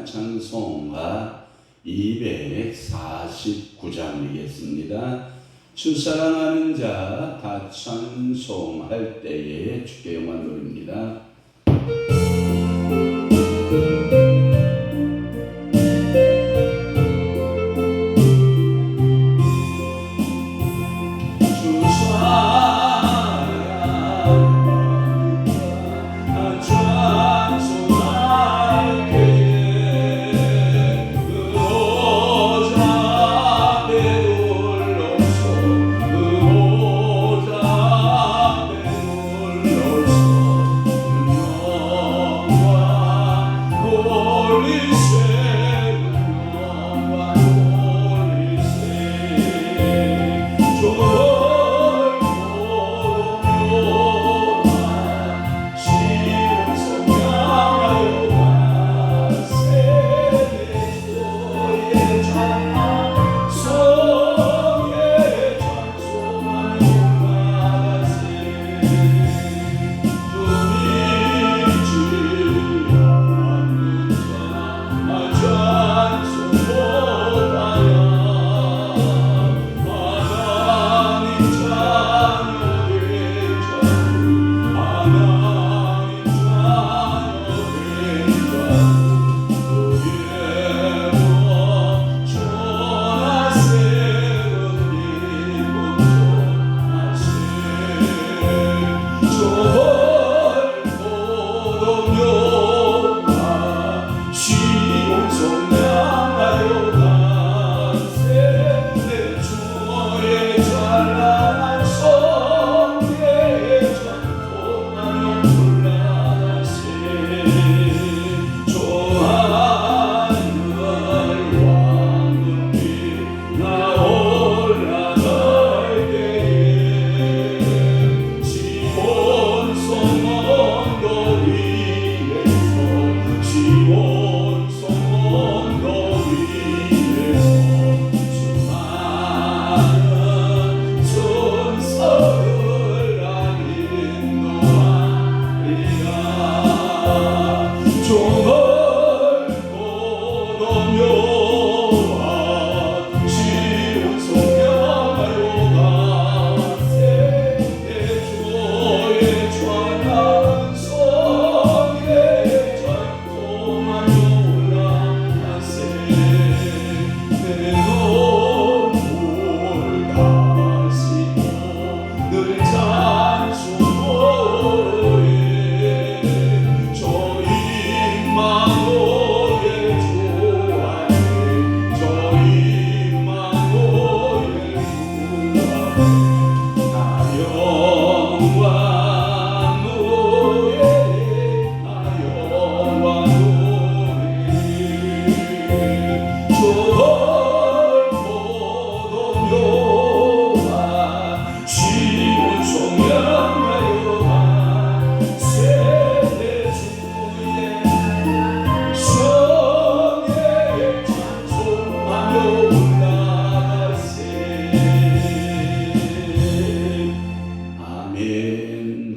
찬송가 249장이겠습니다. 주 사랑하는 자 다 찬송할 때에 주께 영광 돌립니다.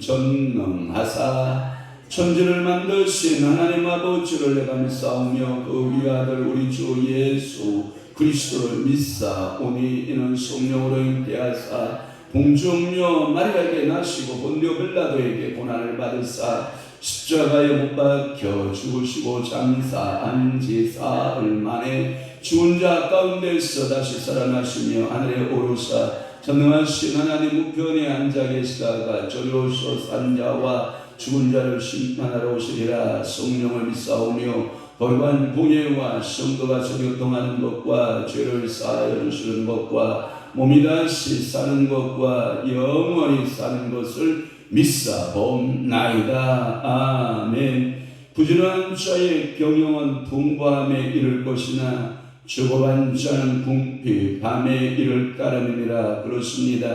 전능하사 천지를 만드신 하나님 아버지를 내가 믿사오며 그 위 아들 우리 주 예수 그리스도를 믿사오니 이는 성령으로 잉태하사 봉중녀 마리아에게 나시고 본디오 빌라도에게 고난을 받으사 십자가에 못 박혀 죽으시고 장사 안지 사흘 만에 죽은 자 가운데서 다시 살아나시며 하늘에 오르사 전능하신 하나님 우편에 앉아 계시다가 저리로서 산 자와 죽은 자를 심판하러 오시리라. 성령을 믿사오며 거룩한 공예와 성도가 저교통하는 것과 죄를 사하여 주시는 것과 몸이 다시 사는 것과 영원히 사는 것을 믿사옵나이다. 아멘. 부지런한 자의 경영은 풍부함에 이를 것이나 주고한 자는 궁핍함에 이를 따름이라. 그렇습니다.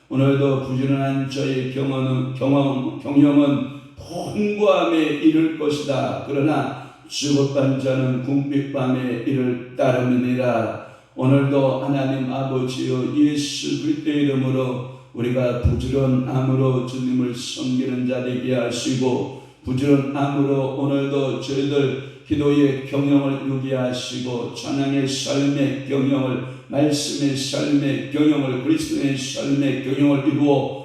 오늘도 부지런한 자의 경영은 풍부함에 이를 것이다. 그러나 주고한 자는 궁핍함에 이를 따름이니라. 오늘도 하나님 아버지여 예수 그리스도의 이름으로 우리가 부지런함으로 주님을 섬기는 자 되게 하시고 부지런함으로 오늘도 저희들 기도의 경영을 누리게 하시고 찬양의 삶의 경영을, 말씀의 삶의 경영을, 그리스도의 삶의 경영을 이루어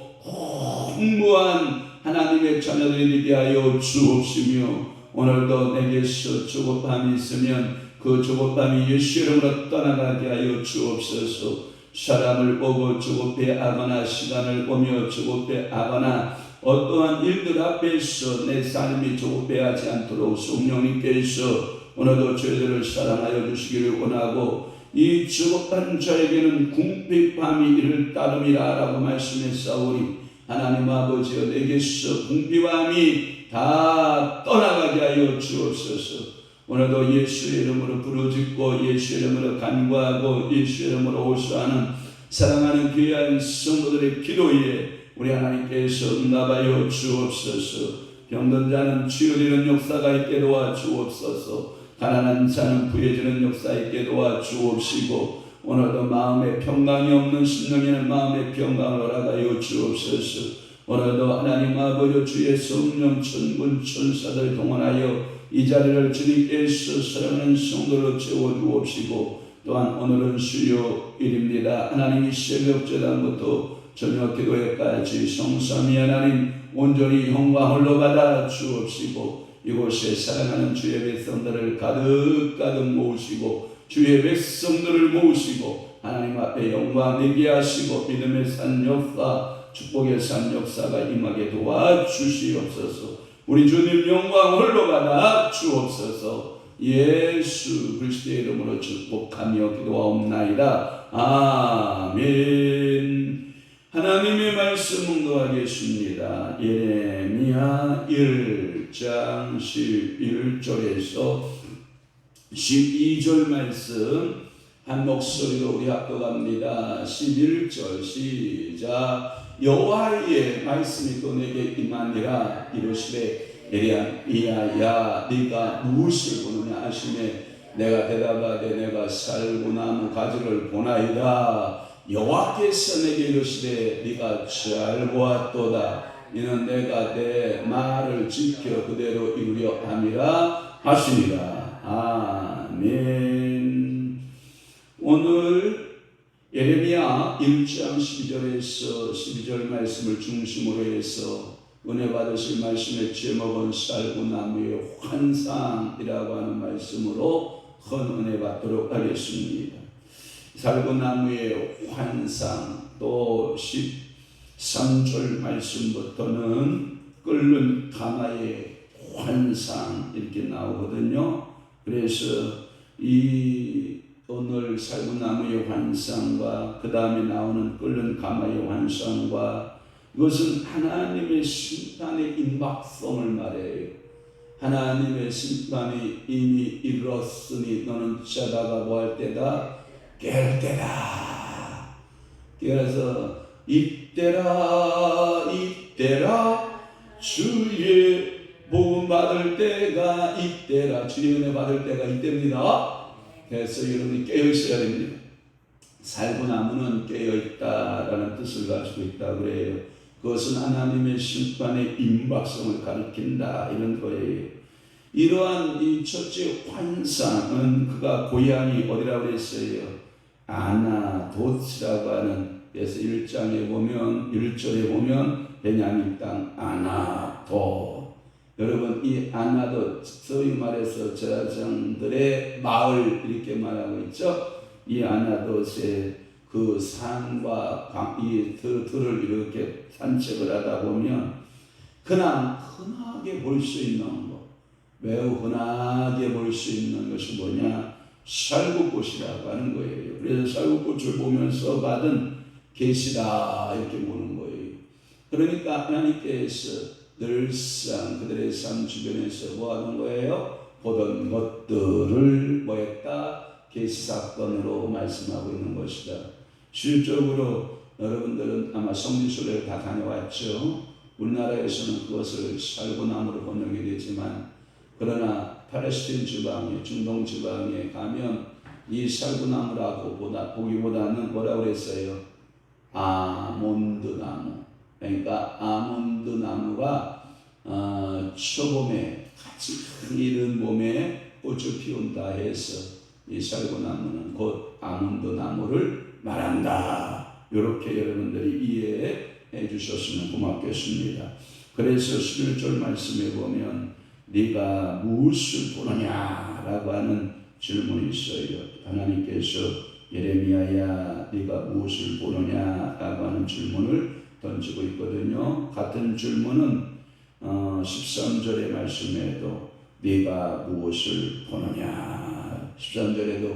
풍부한 하나님의 자녀들이 되게 하여 주옵시며, 오늘도 내게서 조급함이 있으면 그 조급함이 예수 이름으로 떠나가게 하여 주옵소서. 사람을 보고 조급해하거나 시간을 보며 조급해하거나 어떠한 일들 앞에서 내 삶이 조급해하지 않도록 성령님께서 오늘도 저희들을 사랑하여 주시기를 원하고, 이 조급한 자에게는 궁핍함이 이를 따름이라 라고 말씀했사오니, 하나님 아버지여 내게서 궁핍함이 다 떠나가게 하여 주옵소서. 오늘도 예수의 이름으로 부르짖고 예수의 이름으로 간구하고 예수의 이름으로 호소하는 사랑하는 귀한 성도들의 기도에 우리 하나님께서 응답하여 주옵소서. 병든 자는 치유되는 역사가 있게 도와 주옵소서. 가난한 자는 부해지는 역사 있게 도와 주옵시고, 오늘도 마음에 평강이 없는 심령에는 마음의 평강을 허락하여 주옵소서. 오늘도 하나님 아버지 주의 성령 천군 천사들 동원하여 이 자리를 주님께서 사랑하는 성도로 채워주옵시고, 또한 오늘은 수요일입니다. 하나님이 새벽 제단부터 저녁 기도회까지 성삼위 하나님 온전히 영광을 받아 주옵시고, 이곳에 사랑하는 주의 백성들을 가득 모으시고 주의 백성들을 모으시고 하나님 앞에 영광 되게 하시고 믿음의 산 역사, 축복의 산 역사가 임하게 도와주시옵소서. 우리 주님 영광 홀로 받아 주옵소서. 예수 그리스도의 이름으로 축복하며 기도하옵나이다. 아멘. 하나님의 말씀 묵도하겠습니다. 예레미야 1장 11절에서 12절 말씀 한 목소리로 우리 합독합니다. 11절 시작. 여호와의 말씀이 또 내게 임하니라. 이르시되 에리야야 네가 무엇을 보느냐 하시매 내가 대답하되 내가 살구나무 가지를 보나이다. 여호와께서 내게 이르시되 네가 잘 보았도다. 이는 내가 내 말을 지켜 그대로 이루려 함이라 하시니라. 아멘. 오늘 예레미야 1장 12절에서 12절 말씀을 중심으로 해서 은혜 받으실 말씀의 제목은 살구나무의 환상이라고 하는 말씀으로 큰 은혜 받도록 하겠습니다. 살구나무의 환상, 또 13절 말씀부터는 끓는 가마의 환상 이렇게 나오거든요. 그래서 이 오늘 살구나무의 환상과 그 다음에 나오는 끓는 가마의 환상과, 이것은 하나님의 심판의 임박성을 말해요. 하나님의 심판이 이미 이르렀으니 너는 자다가 뭐할 때다? 깨울 때다. 그래서 이때라 주의 복음 받을 때가 이때라, 주의 은혜 받을 때가 이때입니다. 그래서 여러분이 깨어 있어야 됩니다. 살구나무는 깨어 있다라는 뜻을 가지고 있다 그래요. 그것은 하나님의 심판의 임박성을 가리킨다 이런 거예요. 이러한 이 첫째 환상은 그가 고향이 어디라고 그랬어요? 아나돗이라고 하는, 그래서 1장에 보면 1절에 보면 베냐민 땅 아나돗. 여러분 이 아나돗, 소위 말해서 제사장들의 마을 이렇게 말하고 있죠. 이 아나돗의 그 산과 이 들을 이렇게 산책을 하다 보면 흔하게 볼 수 있는 것, 매우 흔하게 볼 수 있는 것이 뭐냐? 살구꽃이라고 하는 거예요. 그래서 살구꽃을 보면서 받은 계시다 이렇게 보는 거예요. 그러니까 하나님께서 늘상 그들의 삶 주변에서 뭐 하는 거예요? 보던 것들을 뭐했다? 계시사건으로 말씀하고 있는 것이다. 실적으로 여러분들은 아마 성지순례를 다 다녀왔죠. 우리나라에서는 그것을 살구나무로 번역이 되지만, 그러나 팔레스틴 지방에, 중동 지방에 가면 이 살구나무라고 보기보다는 뭐라고 그랬어요? 아몬드 나무. 그러니까 아몬드 나무가 초봄에 같이 이른 봄에 꽃을 피운다 해서 이 살구나무는 곧 아몬드 나무를 말한다. 이렇게 여러분들이 이해해 주셨으면 고맙겠습니다. 그래서 11절 말씀에 보면 네가 무엇을 보느냐라고 하는 질문이 있어요. 하나님께서 예레미야야 네가 무엇을 보느냐라고 하는 질문을 던지고 있거든요. 같은 질문은 13절의 말씀에도 네가 무엇을 보느냐, 13절에도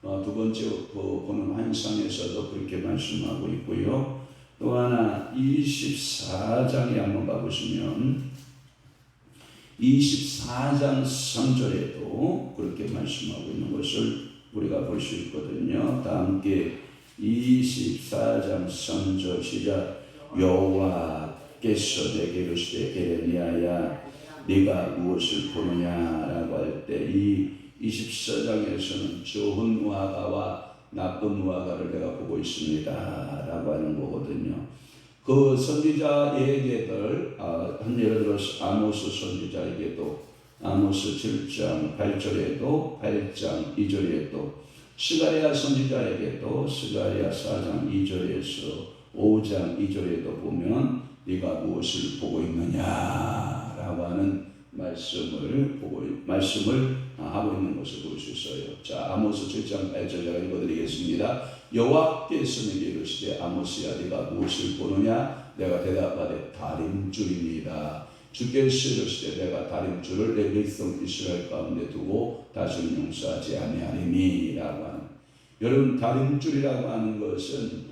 두 번째 보는 환상에서도 그렇게 말씀하고 있고요. 또 하나 24장에 한번 가보시면 24장 3절에도 그렇게 말씀하고 있는 것을 우리가 볼 수 있거든요. 다 함께 24장 3절 시작. 여호와께서 내게 이르시되 예레미야야 네가 무엇을 보느냐라고 할 때 이 24장에서는 좋은 무화과와 나쁜 무화과를 내가 보고 있습니다 라고 하는 거거든요. 그 선지자에게들 예를 들어서 아모스 선지자에게도 아모스 7장 8절에도 8장 2절에도 스가랴 선지자에게도 스가랴 4장 2절에서 5장 2절에도 보면 네가 무엇을 보고 있느냐라고 하는 말씀을 하고 있는 것을 볼 수 있어요. 자, 아모스 7장 8절 제가 읽어드리겠습니다. 여호와께서 내게 이르시되 아모스야 네가 무엇을 보느냐? 내가 대답하되 다림줄입니다. 주께서 이르시되 내가 다림줄을 내 백성 이스라엘 가운데 두고 다시는 용서하지 아니하리니 라고 하는, 여러분 다림줄이라고 하는 것은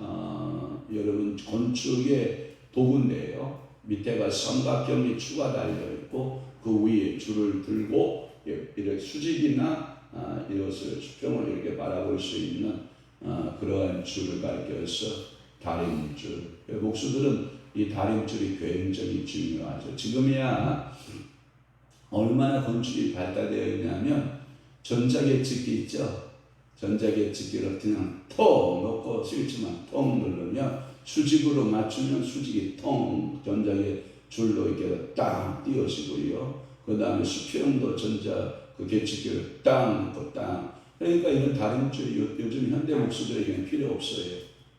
여러분 건축의 도구인데요. 밑에가 삼각형이 추가 달려있고 그 위에 줄을 들고 이렇게 수직이나 이것을 수평을 이렇게 바라볼 수 있는 그러한 줄을 가리켜서 다림줄. 목수들은 이 다림줄이 굉장히 중요하죠. 지금이야 얼마나 건축이 발달되어 있냐면 전자계측기 있죠. 전자계측기를 그냥 통 놓고 스위치만 통 누르면 수직으로 맞추면 수직이 통 전자계 줄로 이렇게 땅 띄워지고요. 그 다음에 수평도 전자 그 계측기를 땅 놓고 땅. 그러니까 이런 다림줄이 요즘 현대 목수들에게는 필요 없어요.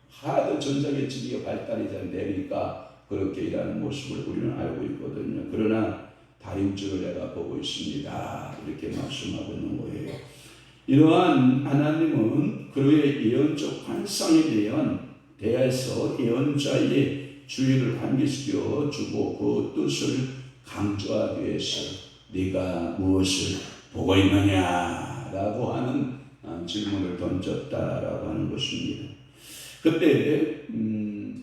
하도 전자계측기가 발달이 잘 되니까 그렇게 일하는 모습을 우리는 알고 있거든요. 그러나 다림줄을 내가 보고 있습니다. 이렇게 말씀하고 있는 거예요. 이러한 하나님은 그의 예언적 환상에 대해서 예언자의 주의를 환기시켜 주고 그 뜻을 강조하기 위해서 네가 무엇을 보고 있느냐라고 하는 질문을 던졌다라고 하는 것입니다. 그때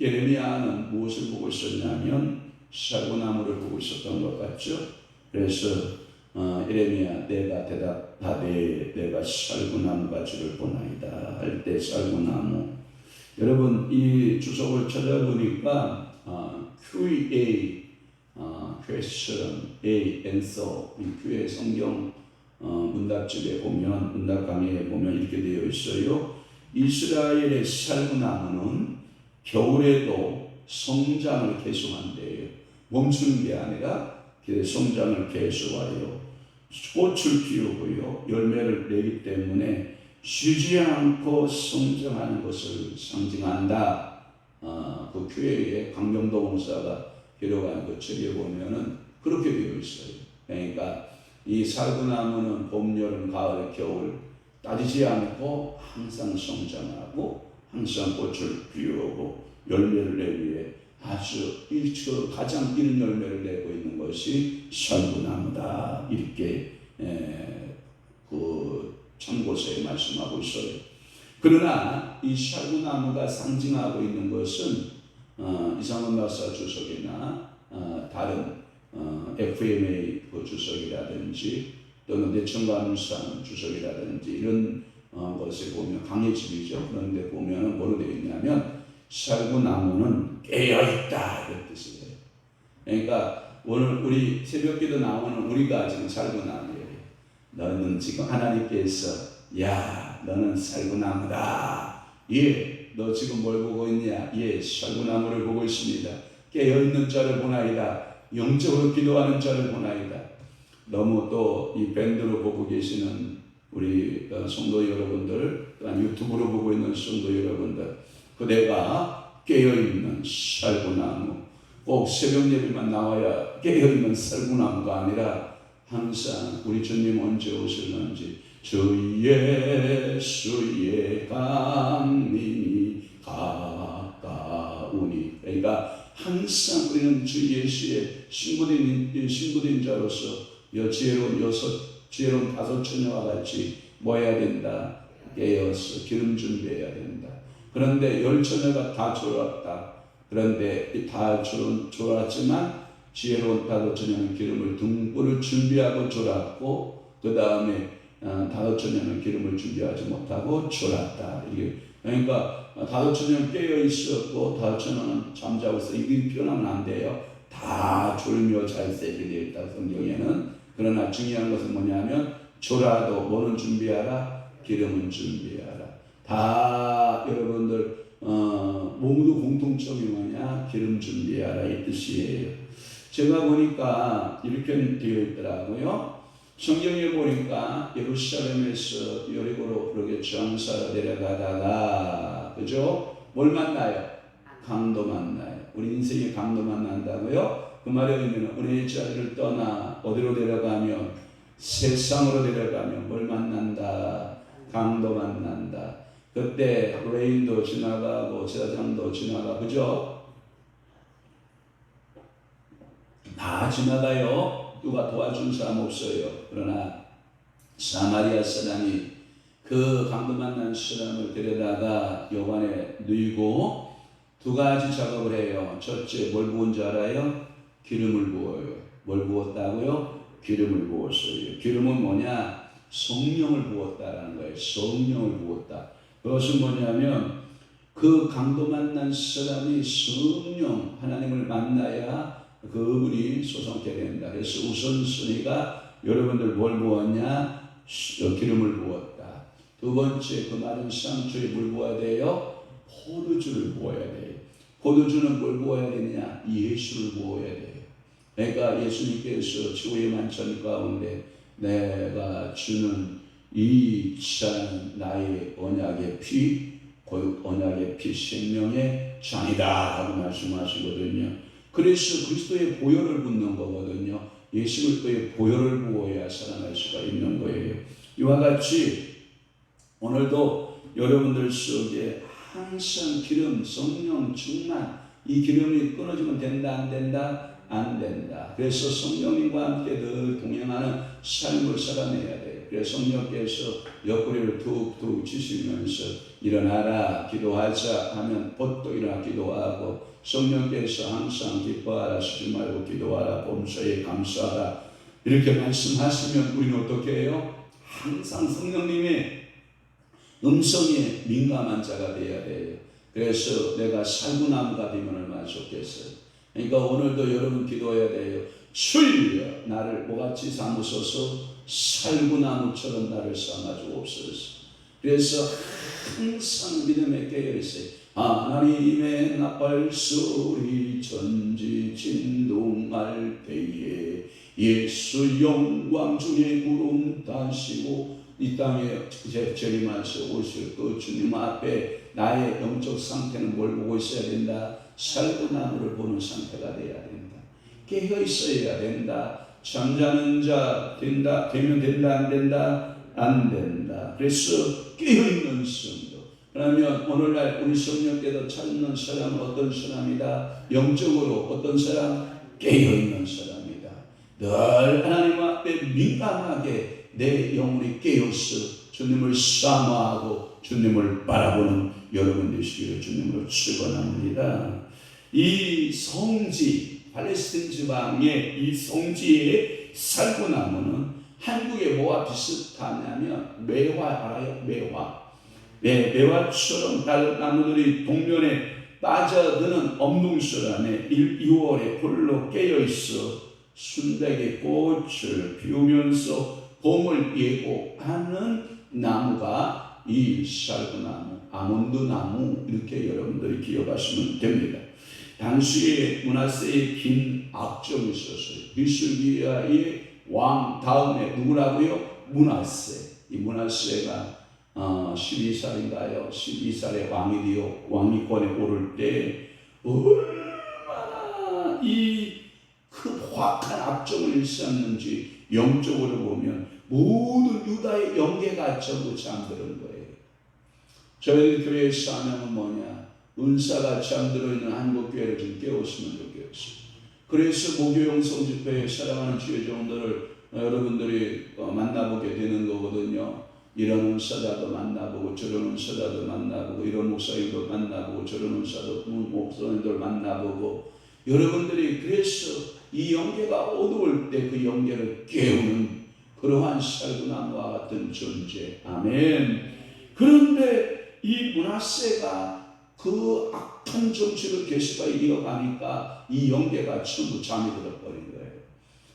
예레미야는 무엇을 보고 있었냐면 살구나무를 보고 있었던 것 같죠. 그래서 예레미야 내가 대답하되 내가 살구나무 가지를 보나이다 할 때 살구나무, 여러분 이 주석을 찾아보니까 QA question, A answer, Q의 성경 문답집에 보면 문답 강의에 보면 이렇게 되어 있어요. 이스라엘의 살구나무는 겨울에도 성장을 계속한대요. 멈추는 게 아니라 성장을 계속하여 꽃을 피우고요 열매를 내기 때문에 쉬지 않고 성장하는 것을 상징한다. 그 교회에 강병도 목사가 기록한 그 책에 보면은 그렇게 되어 있어요. 그러니까 이 살구나무는 봄, 여름, 가을, 겨울 따지지 않고 항상 성장하고 항상 꽃을 피우고 열매를 내기 위해 아주 가장 이른 열매를 내고 있는 것이 살구나무다. 이렇게 그 참고서에 말씀하고 있어요. 그러나 이 살구나무가 상징하고 있는 것은 이상원 박사 주석이나 다른 FMA 그 주석이라든지 또는 내천관상 주석이라든지 이런 것에 보면 강해집이죠. 그런데 보면 뭐로 되어 있냐면 살구나무는 깨어있다 이런 뜻이에요. 그러니까 오늘 우리 새벽기도 나오는 우리가 지금 살구나무예요. 너는 지금 하나님께서 야 너는 살구나무다. 예, 너 지금 뭘 보고 있냐? 예, 살구나무를 보고 있습니다. 깨어있는 자를 보나이다. 영적으로 기도하는 자를 보나이다. 너무 또 이 밴드로 보고 계시는 우리 성도 여러분들, 또한 유튜브로 보고 있는 성도 여러분들, 그대가 깨어있는 살구나무, 꼭 새벽 예배만 나와야 깨어있는 살구나무가 아니라 항상 우리 주님 언제 오실는지 주 예수의 강림이 가까우니, 그러니까 항상 우리는 주 예수의 신부된 자로서 지혜로운 다섯 처녀와 같이 뭐 해야 된다? 깨어서 기름 준비해야 된다. 그런데 10처녀가 다 졸았다. 그런데 다 졸았지만 지혜로운 다섯 처녀는 기름을 등불을 준비하고 졸았고, 그 다음에 다섯 처녀는 기름을 준비하지 못하고 졸았다. 이게 그러니까 다섯 처녀는 깨어 있었고 다섯 처녀는 잠자고 있어. 이게 표현하면 안 돼요. 다 졸며 잘 새게 되어 있다 성경에는. 그러나 중요한 것은 뭐냐면 졸아도 뭐는 준비하라? 기름은 준비하라. 다 여러분들 모두 공통점이 뭐냐? 기름 준비하라 이 뜻이에요. 제가 보니까 이렇게 되어 있더라고요. 성경에 보니까 예루살렘에서 여리고로 그렇게 전사로 내려가다가, 그죠? 뭘 만나요? 강도 만나요. 우리 인생에 강도 만난다고요? 그 말의 의미는 은혜의 자리를 떠나 어디로 내려가면, 세상으로 내려가면 뭘 만난다? 강도 만난다. 그때 레인도 지나가고 제사장도 지나가, 그죠? 다 지나가요. 누가 도와준 사람 없어요. 그러나 사마리아 사람이 그 강도 만난 사람을 데려다가 요관에 누이고 두 가지 작업을 해요. 첫째, 뭘 부은 줄 알아요? 기름을 부어요. 뭘 부었다고요? 기름을 부었어요. 기름은 뭐냐? 성령을 부었다라는 거예요. 성령을 부었다. 그것은 뭐냐면 그 강도 만난 사람이 성령 하나님을 만나야 그분이 솟아게 된다. 그래서 우선순위가 여러분들 뭘 부었냐? 기름을 부었다. 두 번째, 그 마른 상추에 물 부어야 돼요? 포도주를 부어야 돼요. 포도주는 뭘 부어야 되냐? 예수를 부어야 돼요. 그러니까 예수님께서 지구의 만찬 가운데 내가 주는 이 잔은 나의 언약의 피, 언약의 피 생명의 잔이다 라고 말씀하시거든요. 그래서 그리스도의 보혈을 붓는 거거든요. 예수 그리스도의 보혈을 부어야 살아날 수가 있는 거예요. 이와 같이 오늘도 여러분들 속에 항상 기름, 성령 충만, 이 기름이 끊어지면 된다 안 된다? 안 된다. 그래서 성령님과 함께 늘 동행하는 삶을 살아내야 돼요. 그래서 성령께서 옆구리를 툭툭 치시면서 일어나라 기도하자 하면 곧또 일어나 기도하고, 성령께서 항상 기뻐하라 쉬지 말고 기도하라 범사에 감사하라 이렇게 말씀하시면 우리는 어떻게 해요? 항상 성령님의 음성에 민감한 자가 되어야 돼요. 그래서 내가 살구나무가 되면 얼마나 좋겠어요. 그러니까 오늘도 여러분 기도해야 돼요. 주여 나를 모같이 삼으소서, 살구나무처럼 나를 삼아주옵소서. 그래서 항상 믿음에 깨어있어요. 하나님의 나팔 소리 천지 진동할 때에 예수 영광 중에 구름 타시고 이 땅에 재림하셔 오실 그 주님 앞에 나의 영적 상태는 뭘 보고 있어야 된다? 살구나무를 보는 상태가 돼야 된다. 깨어 있어야 된다. 잠자는 자 되면 된다 안 된다? 안 된다. 그래서 깨어 있는 성도. 그러면 오늘날 우리 성령께서 찾는 사람은 어떤 사람이다? 영적으로 어떤 사람? 깨어 있는 사람이다. 늘 하나님 앞에 민감하게 내 영혼이 깨어서 주님을 사모하고 주님을 바라보는 여러분 되시기를 주님으로 축원합니다. 이 성지, 팔레스틴 지방의 이 성지의 살구나무는 한국의 뭐와 비슷하냐면 매화 알아요? 매화. 네, 매화처럼 다른 나무들이 동면에 빠져드는 엄동설안에 2월에 홀로 깨어있어 순백의 꽃을 피우면서 봄을 예고하는 나무가 이 살구나무, 아몬드나무 이렇게 여러분들이 기억하시면 됩니다. 당시에 므낫세의 긴 악정이 있었어요. 비슬기야의 왕 다음에 누구라고요? 므낫세. 이 므낫세가 12살인가요? 12살에 왕이 되어 왕위권에 오를 때 얼마나 이 확한 압정을 일삼는지 영적으로 보면 모든 유다의 영계가 전부 잠드는 거예요. 저희 교회의 사명은 뭐냐? 은사가 잠들어 있는 한국교회를 좀 깨웠으면 좋겠어요. 그래서 목요용 성집회에 사랑하는 주의 종들을 여러분들이 만나보게 되는 거거든요. 이런 은사자도 만나보고 저런 은사자도 만나보고 이런 목사님도 만나보고 저런 목사님들 만나보고 여러분들이 그래서 이 영계가 어두울 때 그 영계를 깨우는 그러한 살구나무와 같은 존재. 아멘. 그런데 이 므낫세가 그 악한 정치를 계시가 이어가니까 이 영계가 전부 잠이 들어버린 거예요.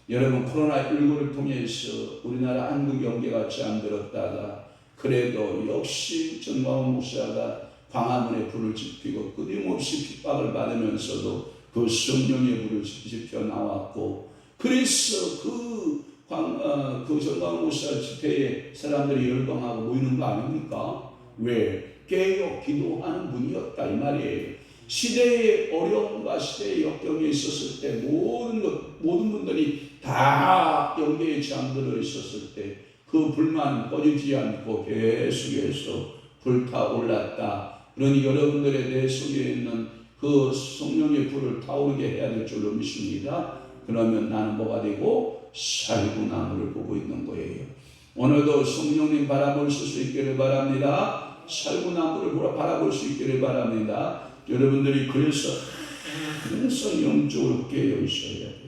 여러분 코로나19를 통해서 우리나라 한국 영계가 잠들었다가 그래도 역시 정광훈 목사가 광화문에 불을 지피고 끊임없이 핍박을 받으면서도 그 성령의 불을 지펴 나왔고 그래서 그 정광훈 목사 집회에 사람들이 열광하고 모이는 거 아닙니까? 왜? 깨어 기도하는 분이었다 이 말이에요. 시대의 어려움과 시대의 역경에 있었을 때 모든 분들이 다 영계에 잠들어 있었을 때 그 불만 꺼지지 않고 계속해서 불타올랐다. 그러니 여러분들의 내 속에 있는 그 성령의 불을 타오르게 해야 될 줄로 믿습니다. 그러면 나는 뭐가 되고 살구나무를 보고 있는 거예요. 오늘도 성령님 바라볼 수 있기를 바랍니다. 살구나무를 바라볼 수 있기를 바랍니다. 여러분들이 그래서 항상 영적으로 깨어 있어야 돼요.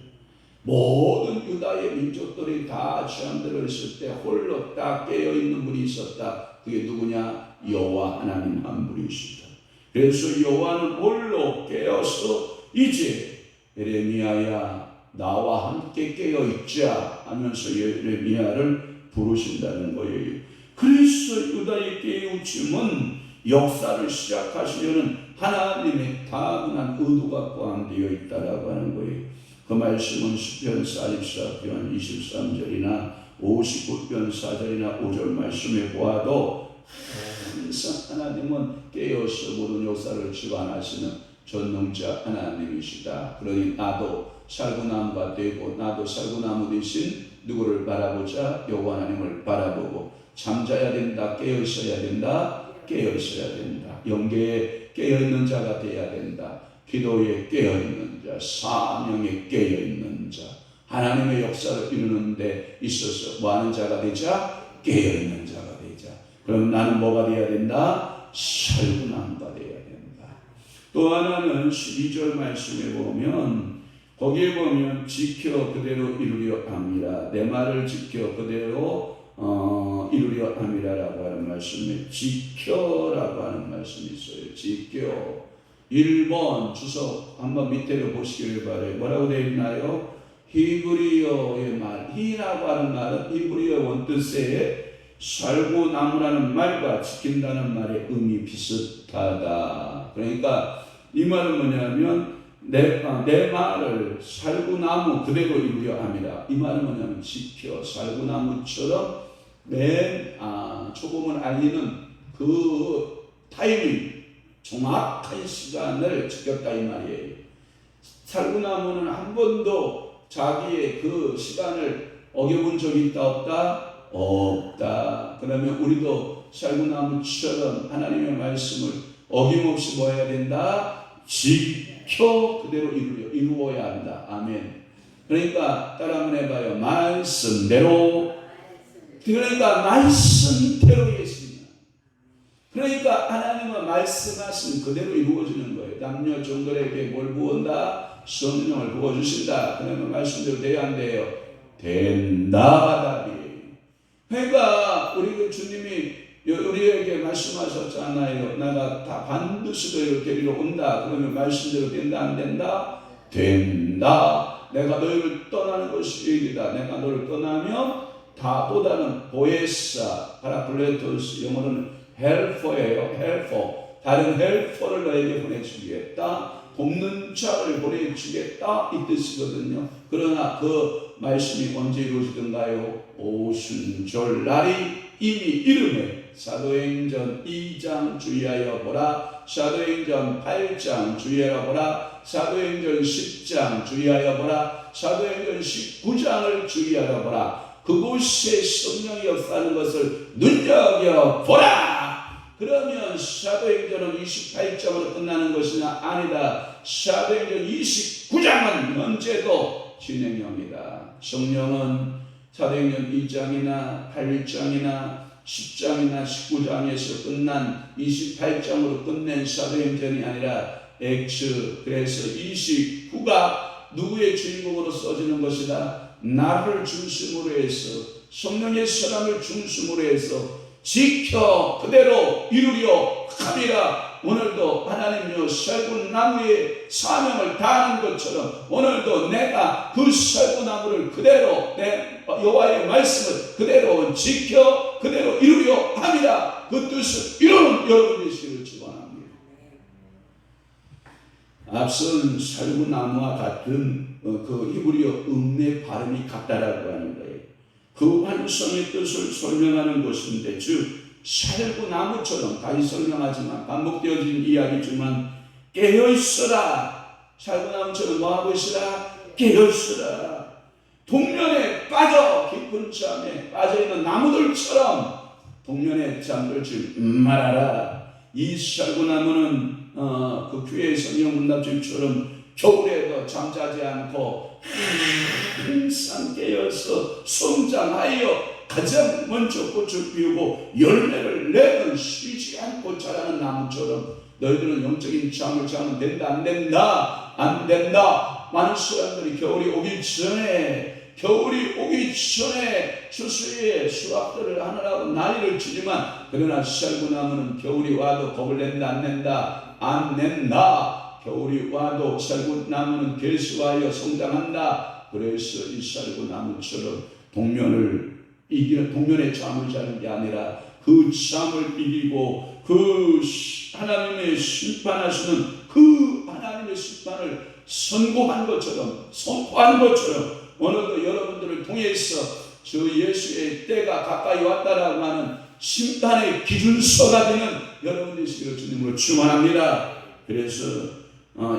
모든 유다의 민족들이 다 잠들어 있을 때 홀로 딱 깨어 있는 분이 있었다. 그게 누구냐? 여호와 하나님 한 분이시다. 그래서 여호와는 홀로 깨어서 이제 예레미야야 나와 함께 깨어 있자 하면서 예레미야를 부르신다는 거예요. 그래서 유다의 깨우침은 역사를 시작하시려는 하나님의 다분한 의도가 포함되어 있다라고 하는 거예요. 그 말씀은 시편 44편 23절이나 59편 4절이나 5절 말씀에 보아도 항상 하나님은 깨어서 모든 역사를 주관하시는 전능자 하나님이시다. 그러니 나도 살구나무가 되고 나도 살구나무 대신 누구를 바라보자? 여호와 하나님을 바라보고 잠자야 된다. 깨어 있어야 된다. 깨어 있어야 된다. 영계에 깨어 있는 자가 되어야 된다. 기도에 깨어 있는 자, 사명에 깨어 있는 자, 하나님의 역사를 이루는 데 있어서 뭐하는 자가 되자? 깨어 있는 자가 되자. 그럼 나는 뭐가 되어야 된다? 살구나무가 되어야 된다. 또 하나는 12절 말씀에 보면 거기에 보면 지켜 그대로 이루려 함이라. 내 말을 지켜 그대로 이루려 함이라라고 하는 말씀에 지켜라고 하는 말씀이 있어요. 지켜. 1번 주석 한번 밑에로 보시기를 바라요. 뭐라고 되어 있나요? 히브리어의 말, 히라고 하는 말은 히브리어 원뜻에 살구나무라는 말과 지킨다는 말의 의미 비슷하다. 그러니까 이 말은 뭐냐면 내 말을 살구나무 그대로 이루려 함이라. 이 말은 뭐냐면 지켜 살구나무처럼 조금은 알리는 그 타이밍 정확한 시간을 지켰다 이 말이에요. 살구나무는 한 번도 자기의 그 시간을 어겨본 적이 있다 없다? 없다. 그러면 우리도 살구나무처럼 하나님의 말씀을 어김없이 뭐 해야 된다? 지켜 그대로 이루어야 한다. 아멘. 그러니까 따라 한번 해봐요. 말씀대로. 그러니까 말씀대로 예수님. 그러니까 하나님은 말씀하신 그대로 이루어지는 거예요. 남녀 종들에게 뭘 부은다? 성령을 부어주신다. 그러면 말씀대로 돼야 안 돼요? 된다. 답이. 그러니까 우리 주님이 우리에게 말씀하셨잖아요. 내가 다 반드시 너희를 데리러 온다. 그러면 말씀대로 된다 안 된다? 된다. 내가 너희를 떠나는 것이 유익이다. 내가 너를 떠나면 다 보다는 보에사 파라클레토스 영어로는 헬퍼예요. 헬퍼. 다른 헬퍼를 너에게 보내주겠다. 돕는 자를 보내주겠다 이 뜻이거든요. 그러나 그 말씀이 언제 이루어지던가요? 오순절 날이 이미 이름에 사도행전 2장 주의하여 보라, 사도행전 8장 주의하여 보라, 사도행전 10장 주의하여 보라, 사도행전 19장을 주의하여 보라. 그곳에 성령이 역사하는 것을 눈여겨보라. 그러면 사도행전은 28장으로 끝나는 것이냐? 아니다. 사도행전 29장은 현재도 진행합니다. 성령은 사도행전 2장이나 8장이나 10장이나 19장에서 끝난 28장으로 끝낸 사도행전이 아니라 액츠, 그래서 29가 누구의 주인공으로 써지는 것이다? 나를 중심으로 해서, 성령의 사람을 중심으로 해서 지켜 그대로 이루려 함이라. 오늘도 하나님이여 살구나무의 사명을 다하는 것처럼 오늘도 내가 그 살구나무를 그대로, 내 여호와의 말씀을 그대로 지켜 그대로 이루려 함이라. 그 뜻을 이루는 여러분 되시기를 축원합니다. 앞선 살구나무와 같은 그 히브리어 음의 발음이 같다라고 하는 거예요. 그 완성의 뜻을 설명하는 것인데, 즉 살구나무처럼, 다시 설명하지만 반복되어진 이야기지만 깨어있어라. 살구나무처럼 뭐하고 있으라? 깨어있어라. 동면에 빠져 깊은 잠에 빠져있는 나무들처럼 동면에 잠들지 말아라. 이 살구나무는 그 교회의 성령 문답집처럼 겨울에도 잠자지 않고 항상 깨어서 성장하여 가장 먼저 꽃을 피우고 열매를 내는 쉬지 않고 자라는 나무처럼 너희들은 영적인 잠을 자면 된다, 안 된다? 안 된다. 많은 사람들이 겨울이 오기 전에 추수의 수확들을 하느라고 난리를 치지만, 그러나 살구나무는 겨울이 와도 겁을 낸다, 안 낸다? 안 낸다. 겨울이 와도 살구나무는 결실하여 성장한다. 그래서 이 살구나무처럼 동면의 잠을 자는 게 아니라 그 잠을 이기고 그 하나님의 심판하시는 그 하나님의 심판을 선고한 것처럼, 선포한 것처럼 오늘도 여러분들을 통해서 저 예수의 때가 가까이 왔다라고 하는 심판의 기준서가 되는 여러분 되시기를 주님으로 축원합니다. 그래서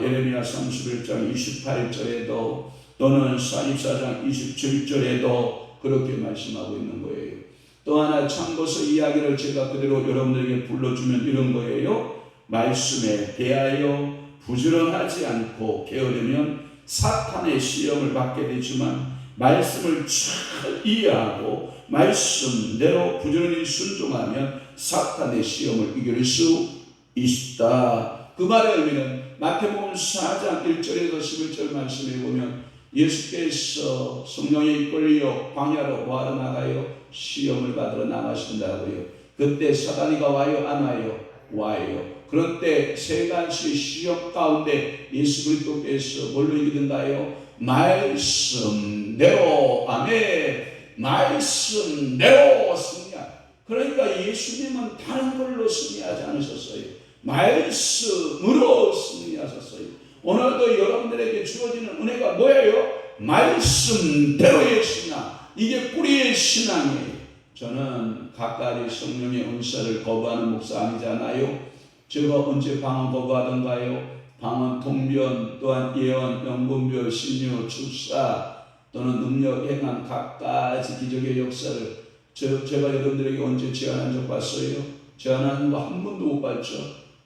예레미야 31장 28절에도 또는 44장 27절에도 그렇게 말씀하고 있는 거예요. 또 하나 참고서 이야기를 제가 그대로 여러분들에게 불러주면 이런 거예요. 말씀에 대하여 부지런하지 않고 게으르면 사탄의 시험을 받게 되지만, 말씀을 잘 이해하고 말씀대로 부지런히 순종하면 사탄의 시험을 이길 수 있다. 그 말의 의미는 마태복음 4장 1절에서 11절 말씀에 보면 예수께서 성령에 이끌려 광야로 뭐하러 나가요? 시험을 받으러 나가신다고요. 그때 사단이가 와요, 안 와요? 와요. 그럴 때 세 가지 시험 가운데 예수 그리스도께서 뭘로 이기던가요? 말씀대로. 아멘. 말씀대로 승리하. 그러니까 예수님은 다른 걸로 승리하지 않으셨어요. 말씀으로 승리하셨어요. 오늘도 여러분들에게 주어지는 은혜가 뭐예요? 말씀대로의 신앙. 이게 뿌리의 신앙이에요. 저는 각가지 성령의 은사를 거부하는 목사 아니잖아요. 제가 언제 방언 거부하던가요? 방언, 통변, 또한 예언, 영분별, 신유, 축사 또는 능력, 행한 각가지 기적의 역사를 제가 여러분들에게 언제 제안한 적 봤어요? 제안한 거 한 번도 못 봤죠.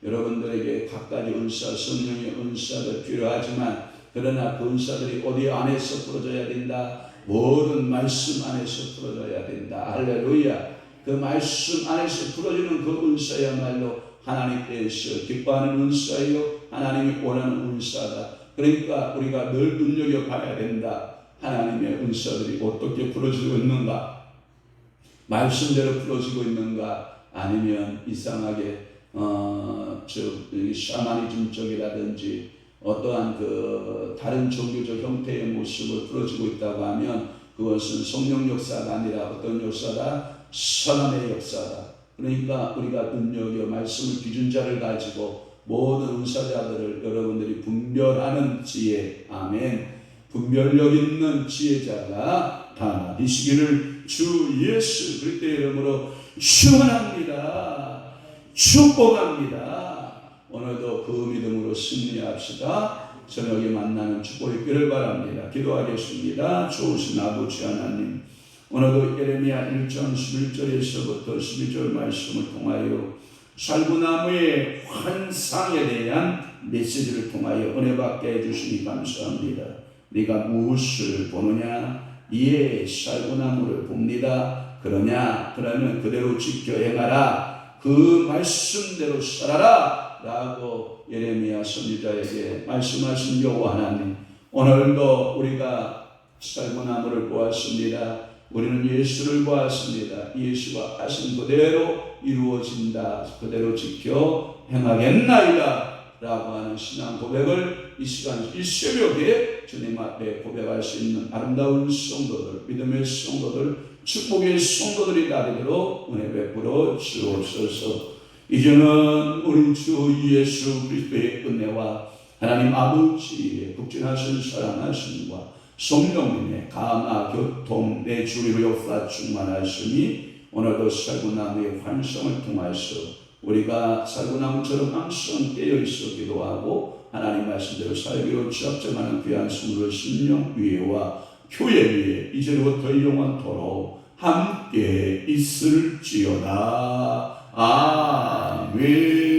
여러분들에게 각가지 은사, 성령의 은사가 필요하지만, 그러나 그 은사들이 어디 안에서 풀어져야 된다? 모든 말씀 안에서 풀어져야 된다. 할렐루야. 그 말씀 안에서 풀어지는 그 은사야말로 하나님께서 기뻐하는 은사요, 하나님이 원하는 은사다. 그러니까 우리가 늘 눈여겨봐야 된다. 하나님의 은사들이 어떻게 풀어지고 있는가? 말씀대로 풀어지고 있는가? 아니면 이상하게 샤머니즘 쪽이라든지 어떠한 그 다른 종교적 형태의 모습을 풀어지고 있다고 하면 그것은 성령 역사가 아니라 어떤 역사다? 선함의 역사다. 그러니까 우리가 눈여겨 말씀을 기준자를 가지고 모든 은사자들을 여러분들이 분별하는 지혜, 아멘. 분별력 있는 지혜자가 다 되시기를 주 예수 그리스도의 이름으로 축원합니다. 축복합니다. 오늘도 그 믿음으로 승리합시다. 저녁에 만나는 축복이 있기를 바랍니다. 기도하겠습니다. 좋으신 아버지 하나님, 오늘도 예레미야 1장 11절에서부터 12절 말씀을 통하여 살구나무의 환상에 대한 메시지를 통하여 은혜 받게 해주시니 감사합니다. 네가 무엇을 보느냐? 이에 살구나무를 봅니다. 그러면 그대로 지켜 행하라. 그 말씀대로 살아라 라고 예레미야 선지자에게 말씀하신 여호와 하나님, 오늘도 우리가 살구나무를 보았습니다. 우리는 예수를 보았습니다. 예수가 하신 그대로 이루어진다. 그대로 지켜 행하겠나이다 라고 하는 신앙 고백을 이 시간 이 새벽에 주님 앞에 고백할 수 있는 아름다운 성도들, 믿음의 성도들, 축복의 성도들이 되도록 은혜 베풀어 주옵소서. 이제는 우리 주 예수 그리스도의 은혜와 하나님 아버지의 극진하신 사랑하심과 성령님의 감화 교통 내 주리로 역사 충만하심이 오늘도 살구나무의 환상을 통해서 우리가 살구나무처럼 항상 깨어있어 기도하고 하나님 말씀대로 살기로 작정하는 귀한 성도의 심령 위에와 교회 위에 이제로부터 영원토록 함께 있을지어다. 아멘.